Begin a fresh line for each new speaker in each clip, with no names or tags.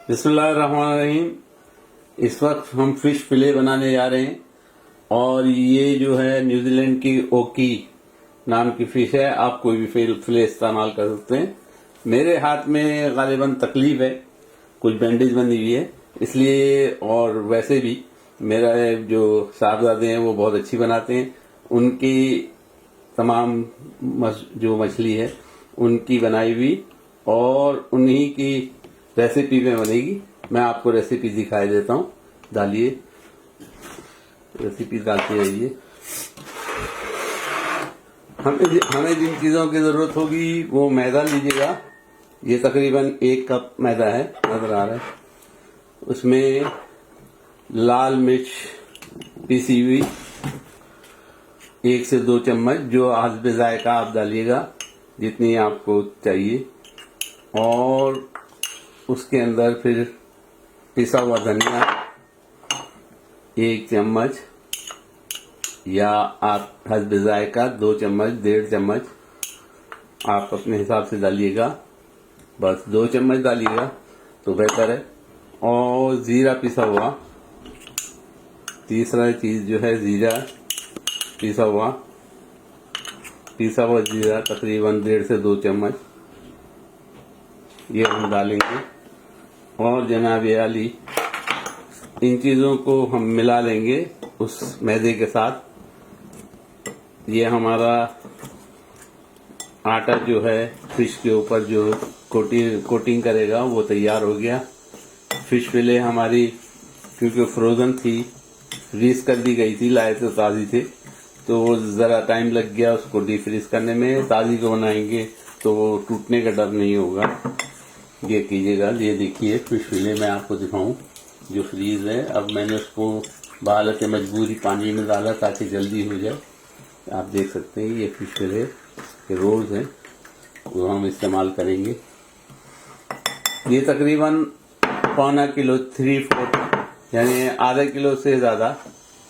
बिस्मिल्लाहिर्रहमानिर्रहीम। इस वक्त हम फिश फिले बनाने जा रहे हैं और ये जो है न्यूजीलैंड की ओकी नाम की फिश है। आप कोई भी फिले इस्तेमाल कर सकते हैं। मेरे हाथ में गालिबन तकलीफ है, कुछ बैंडेज बनी हुई है इसलिए, और वैसे भी मेरा जो साहबजादे हैं वो बहुत अच्छी बनाते हैं। उनकी तमाम जो मछली है उनकी बनाई हुई और उन्हीं की रेसिपी में बनेगी। मैं आपको रेसिपी दिखाई देता हूँ। डालिए, रेसिपी डालते रहिए। हमें जिन चीज़ों की ज़रूरत होगी वो मैदा लीजिएगा। ये तकरीबन 1 कप मैदा है, नजर आ रहा है। उसमें लाल मिर्च पीसी हुई 1 से 2 चम्मच, जो हस्बे जायका आप डालिएगा जितनी आपको चाहिए। और उसके अंदर फिर पिसा हुआ धनिया 1 चम्मच, या आप हस्बे जायका 2 चम्मच, 1.5 चम्मच आप अपने हिसाब से डालिएगा। बस 2 चम्मच डालिएगा तो बेहतर है। और जीरा पिसा हुआ, तीसरा चीज जो है जीरा पिसा हुआ जीरा तकरीबन 1.5 से 2 चम्मच ये हम डालेंगे। और जनाब आली, इन चीज़ों को हम मिला लेंगे उस मैदे के साथ। ये हमारा आटा जो है फिश के ऊपर जो कोटिंग करेगा वो तैयार हो गया। फिश फिले हमारी क्योंकि फ्रोजन थी, फ्रीज कर दी गई थी, लाए तो ताज़ी थे, तो वो ज़रा टाइम लग गया उसको डीफ्रीज करने में। ताज़ी को बनाएंगे तो वो टूटने का डर नहीं होगा। ये कीजिएगा। ये देखिए फिश फिले मैं आपको दिखाऊं जो फ्रीज है। अब मैंने उसको बहालत मजबूरी पानी में डाला ताकि जल्दी हो जाए। आप देख सकते हैं ये फिश फिले के रोल्स हैं, वो हम इस्तेमाल करेंगे। ये तकरीबन पौना किलो, 3/4 यानी आधा किलो से ज़्यादा,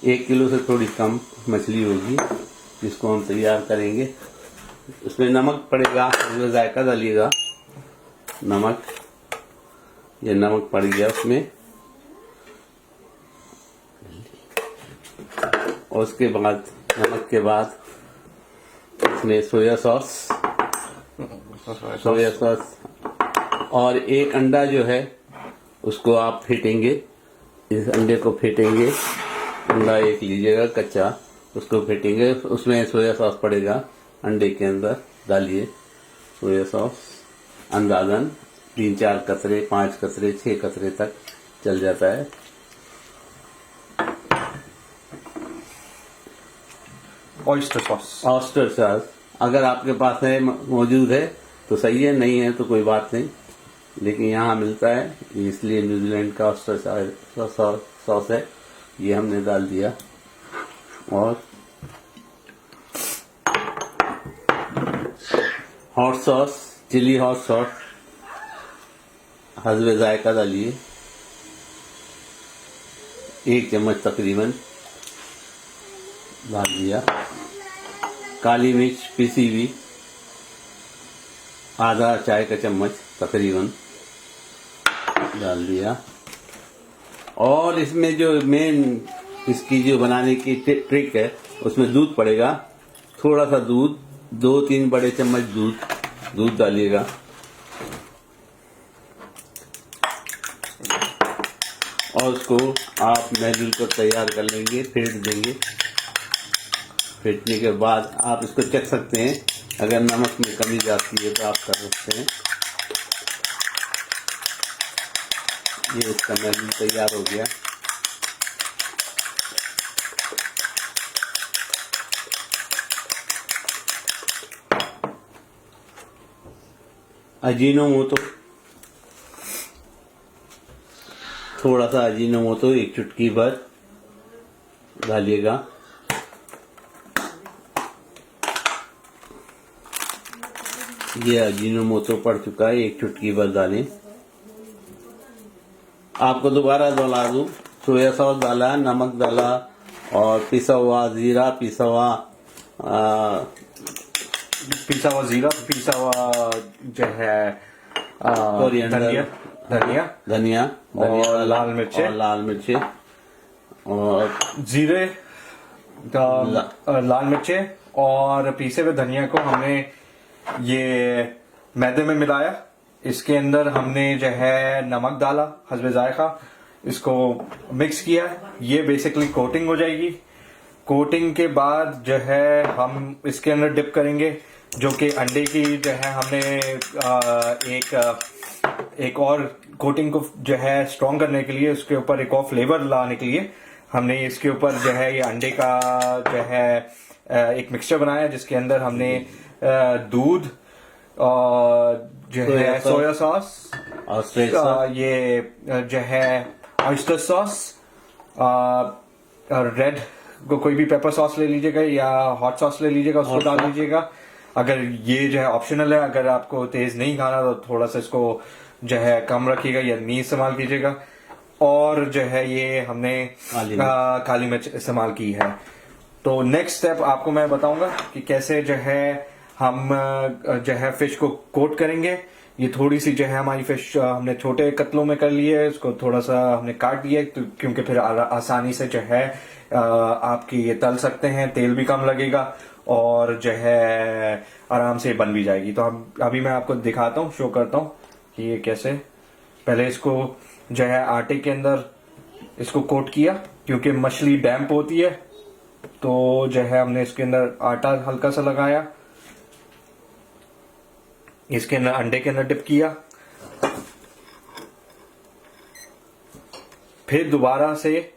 1 किलो से थोड़ी कम मछली होगी जिसको हम तैयार करेंगे। उसमें नमक पड़ेगा, उसमें जायका डालिएगा। नमक, ये नमक पड़ गया उसमें। और उसके बाद नमक के बाद इसमें सोया सॉस और 1 अंडा जो है उसको आप फेंटेंगे। इस अंडे को फेंटेंगे, अंडा 1 लीजिएगा कच्चा, उसको फेंटेंगे। उसमें सोया सॉस पड़ेगा अंडे के अंदर। डालिए सोया सॉस, अंदाजन 3-4 कतरे, 5 कतरे, 6 कतरे तक चल जाता है।
ऑयस्टर
सॉस अगर आपके पास है, मौजूद है तो सही है, नहीं है तो कोई बात नहीं, लेकिन यहाँ मिलता है इसलिए न्यूजीलैंड का ऑयस्टर सॉस है, ये हमने डाल दिया। और hot sauce, chilli hot sauce हस्बे जायका डालिए 1 चम्मच तकरीबन डाल दिया। काली मिर्च पीसी हुई आधा चाय का चम्मच तकरीबन डाल दिया। और इसमें जो मेन इसकी जो बनाने की ट्रिक है उसमें दूध पड़ेगा, थोड़ा सा दूध, 2-3 बड़े चम्मच दूध डालिएगा। और उसको आप मिलजुल कर तैयार कर लेंगे, फेंट देंगे। फेंटने के बाद आप इसको चख सकते हैं, अगर नमक में कमी जाती है तो आप कर सकते हैं। ये इसका मिलजुल तैयार हो गया। अजीनोमोटो, थोड़ा सा अजीनोमोटो 1 चुटकी भर डालिएगा। ये अजीनोमोटो पड़ चुका है, 1 चुटकी भर डालें। आपको दोबारा दोहरा दूं, सोया सॉस डाला, नमक डाला और पिसा हुआ जीरा, पिसा हुआ
जीरा, पिसा हुआ जो है
कोरिएंडर,
धनिया और लाल मिर्चें।
और लाल मिर्चें और
जीरे, लाल मिर्चें और पीसे हुए धनिया को हमने ये मैदे में मिलाया। इसके अंदर हमने जो है नमक डाला हस्बे जायका, इसको मिक्स किया। ये बेसिकली कोटिंग हो जाएगी। कोटिंग के बाद जो है हम इसके अंदर डिप करेंगे, जो कि अंडे की जो है हमने एक और कोटिंग को जो है स्ट्रॉन्ग करने के लिए, उसके ऊपर एक और फ्लेवर लाने के लिए हमने इसके ऊपर जो है ये अंडे का जो है एक मिक्सचर बनाया, जिसके अंदर हमने दूध और जो है सोया सॉस और ये जो है ऑयस्टर सॉस, रेड कोई भी पेपर सॉस ले लीजिएगा या हॉट सॉस ले लीजिएगा, उसको डाल दीजिएगा। अगर ये जो है ऑप्शनल है, अगर आपको तेज नहीं खाना तो थोड़ा सा इसको जो है कम रखिएगा या नहीं इस्तेमाल कीजिएगा। और जो है ये हमने काली मिर्च इस्तेमाल की है। तो नेक्स्ट स्टेप आपको मैं बताऊंगा कि कैसे जो है हम जो है फिश को कोट करेंगे। ये थोड़ी सी जो है हमारी फिश हमने छोटे कतलों में कर ली है, इसको थोड़ा सा हमने काट दिया है क्योंकि फिर आसानी से जो है आपकी ये तल सकते हैं, तेल भी कम लगेगा और जो है आराम से बन भी जाएगी। तो हम अभी मैं आपको दिखाता हूँ, शो करता हूँ कि ये कैसे। पहले इसको जो है आटे के अंदर इसको कोट किया, क्योंकि मछली डैम्प होती है, तो जो है हमने इसके अंदर आटा हल्का सा लगाया, इसके अंदर अंडे के अंदर डिप किया, फिर दोबारा से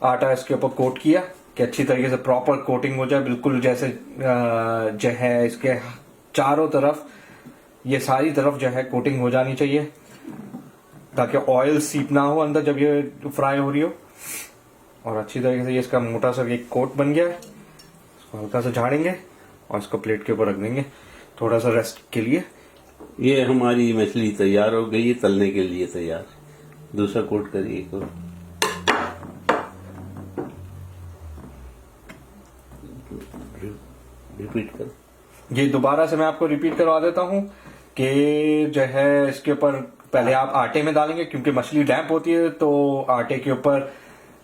आटा इसके ऊपर कोट किया कि अच्छी तरीके से प्रॉपर कोटिंग हो जाए, बिल्कुल जैसे जो है इसके चारों तरफ ये सारी तरफ जो है कोटिंग हो जानी चाहिए, ताकि ऑयल सीप ना हो अंदर जब ये फ्राई हो रही हो। और अच्छी तरीके से ये इसका मोटा सा एक कोट बन गया है। इसको हल्का सा झाड़ेंगे और इसको प्लेट के ऊपर रख देंगे थोड़ा सा रेस्ट के लिए।
ये हमारी मछली तैयार हो गई है, तलने के लिए तैयार। दूसरा कोट करिए को। रिपीट कर।
ये दोबारा से मैं आपको रिपीट करवा देता हूँ कि जो है इसके ऊपर पहले आप आटे में डालेंगे, क्योंकि मछली डैम्प होती है, तो आटे के ऊपर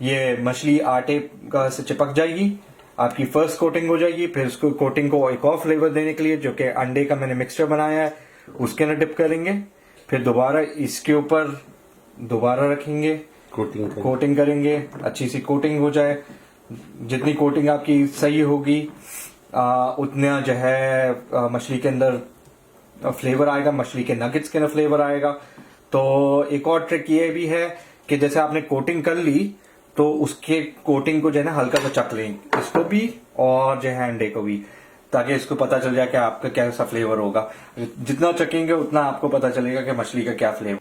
ये मछली आटे का से चिपक जाएगी, आपकी फर्स्ट कोटिंग हो जाएगी। फिर उसको कोटिंग को एक और फ्लेवर देने के लिए, जो कि अंडे का मैंने मिक्सचर बनाया है, उसके अंदर डिप करेंगे। फिर दोबारा इसके ऊपर दोबारा रखेंगे, कोटिंग करेंगे, अच्छी सी कोटिंग हो जाए। जितनी कोटिंग आपकी सही होगी उतना जो है मछली के अंदर फ्लेवर आएगा, मछली के नगेट्स के अंदर फ्लेवर आएगा। तो एक और ट्रिक ये भी है कि जैसे आपने कोटिंग कर ली, तो उसके कोटिंग को जो है ना हल्का सा चख लें, इसको भी और जो है अंडे को भी, ताकि इसको पता चल जाए कि आपका कैसा फ्लेवर होगा। जितना चखेंगे उतना आपको पता चलेगा कि मछली का क्या फ्लेवर।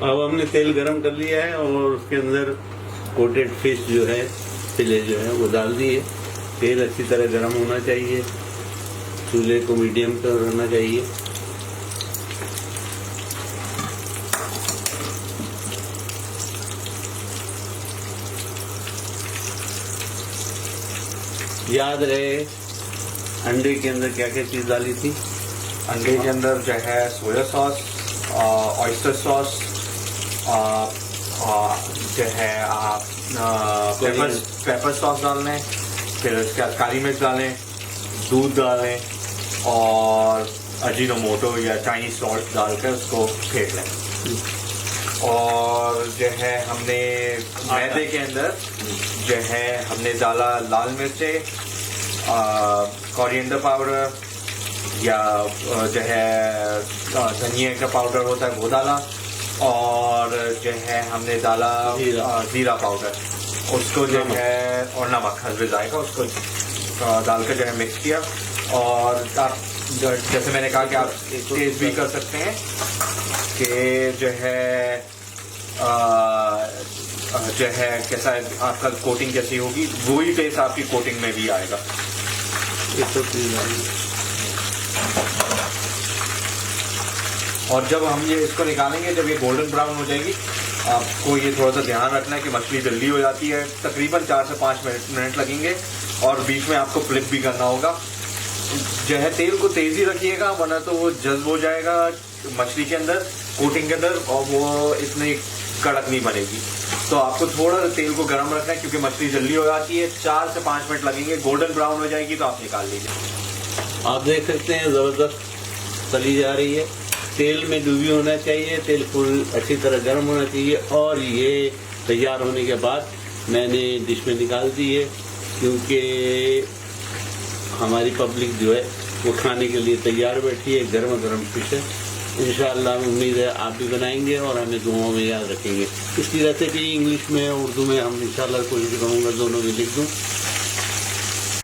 अब हमने तेल गरम कर लिया है और उसके अंदर कोटेड फिश जो है, फिले जो है वो डाल दिए। तेल अच्छी तरह गरम होना चाहिए, चूल्हे को मीडियम पर रहना चाहिए। याद रहे अंडे के अंदर क्या क्या चीज डाली थी।
अंडे के अंदर जो है सोया सॉस, ऑयस्टर सॉस, जो है पेपर सॉस डालने, फिर उसके बाद काली मिर्च डालें, दूध डालें और अजीनोमोटो या चाइनीज सॉल्ट डालकर उसको फेंट लें। और जो है हमने मैदे के अंदर जो है हमने डाला लाल मिर्चें, कोरिएंडर पाउडर या जो है धनिया का पाउडर होता है वो डाला, और जो है हमने डाला जीरा पाउडर, उसको जो है और नमक हस्बे जायका, उसको डालकर जो है मिक्स किया। और आप जैसे मैंने कहा कि आप तेज भी कर सकते हैं कि जो है कैसा आपका कोटिंग कैसी होगी, वही टेस्ट आपकी कोटिंग में भी आएगा। और जब हम ये इसको निकालेंगे, जब ये गोल्डन ब्राउन हो जाएगी, आपको ये थोड़ा सा ध्यान रखना है कि मछली जल्दी हो जाती है, तकरीबन 4 से 5 मिनट लगेंगे, और बीच में आपको फ्लिप भी करना होगा। जो है तेल को तेज ही रखिएगा, वरना तो वो जज्ब हो जाएगा मछली के अंदर, कोटिंग के अंदर, और वो इतनी कड़क नहीं बनेगी। तो आपको थोड़ा सा तेल को गर्म रखना है क्योंकि मछली जल्दी हो जाती है, 4 से 5 मिनट लगेंगे, गोल्डन ब्राउन हो जाएगी तो आप निकाल लीजिए।
आप देख सकते हैं जबरदस्त तली जा रही है। तेल में डूबी होना चाहिए, तेल फुल अच्छी तरह गर्म होना चाहिए। और ये तैयार होने के बाद मैंने डिश में निकाल दी है क्योंकि हमारी पब्लिक जो है वो खाने के लिए तैयार बैठी है। गर्म गर्म फिश है। इंशाअल्लाह उम्मीद है आप भी बनाएंगे और हमें दुआओं में याद रखेंगे। इसकी रेसिपी इंग्लिश में उर्दू में हम इंशाअल्लाह कोशिश करूँगा दोनों में लिख दूँ।